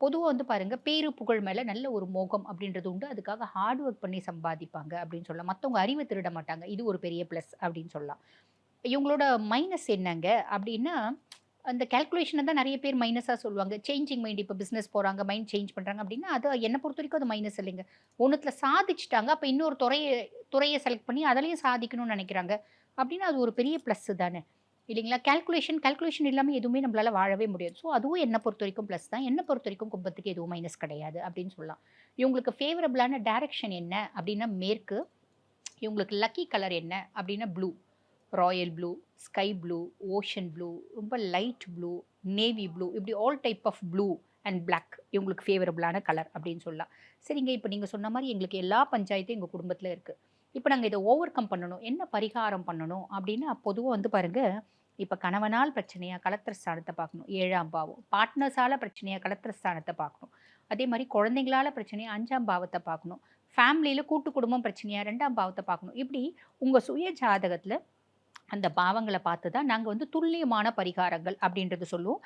பொதுவா வந்து பாருங்க, பேரு, புகழ் மேல நல்ல ஒரு மோகம் அப்படின்றது உண்டு. அதுக்காக ஹார்ட் ஒர்க் பண்ணி சம்பாதிப்பாங்க அப்படின்னு சொல்லலாம். மத்தவங்க அறிவ திருட மாட்டாங்க. இது ஒரு பெரிய பிளஸ் அப்படின்னு சொல்லலாம். இவங்களோட மைனஸ் என்னங்க அப்படின்னா, அந்த கால்குலேஷன தான் நெறைய பேர் மைனஸா சொல்லுவாங்க. சேஞ்சிங் மைண்ட் இப்ப பிசினஸ் போறாங்க, மைண்ட் சேஞ்ச் பண்றாங்க அப்படின்னா, அது என்ன பொறுத்தவரைக்கும் அது மைனஸ் இல்லைங்க. ஒண்ணுத்துல சாதிச்சுட்டாங்க. அப்ப இன்னொரு துறைய செலக்ட் பண்ணி அதிலயும் சாதிக்கணும்னு நெனைக்கிறாங்க. அப்படின்னா அது ஒரு பெரிய பிளஸ் தானே. இல்லைங்களா? கால்குலேஷன் இல்லாம எதுவுமே நம்மளால வாழவே முடியாது. ஸோ அதுவும் என்ன பொறுத்தவரைக்கும் பிளஸ் தான். என்ன பொறுத்தவரைக்கும் கும்பத்துக்கு எதுவும் மைனஸ் கிடையாது அப்படின்னு சொல்லலாம். இவங்களுக்கு ஃபேவரபிளான டைரக்ஷன் என்ன அப்படின்னா மேற்கு. இவங்களுக்கு லக்கி கலர் என்ன அப்படின்னா blue. Royal blue, sky blue, ocean blue, ரொம்ப லைட் ப்ளூ, நேவி ப்ளூ இப்படி all type of blue and black இவங்களுக்கு ஃபேவரபிளான கலர் அப்படின்னு சொல்லலாம். சரிங்க, இப்ப நீங்க சொன்ன மாரி எங்களுக்கு எல்லா பஞ்சாயத்தும் எங்க குடும்பத்தில இருக்கு. இப்ப நாங்க இத ஓவர் கம் பண்ணணும். என்ன பரிகாரம் பண்ணணும் அப்படின்னா, பொதுவா வந்து பாருங்க, இப்ப கணவனால் பிரச்சனையா கலத்திர ஸ்தானத்த பார்க்கணும். 7ஆம் பாவம். பார்ட்னர்ஸால பிரச்சனையா கலத்திர ஸ்தானத்த பார்க்கணும். அதே மாரி குழந்தைங்களால பிரச்சனையா 5ஆம் பாவத்த பார்க்கணும். ஃபேமிலியில கூட்டு குடும்பம் பிரச்சனையா 2ஆம் பாவத்த பார்க்கணும். இப்படி உங்க சுய ஜாதகத்தில அந்த பாவங்கள பார்த்து தான் நாங்க வந்து துல்லியமான பரிகாரங்கள் அப்படின்றது சொல்லுவோம்.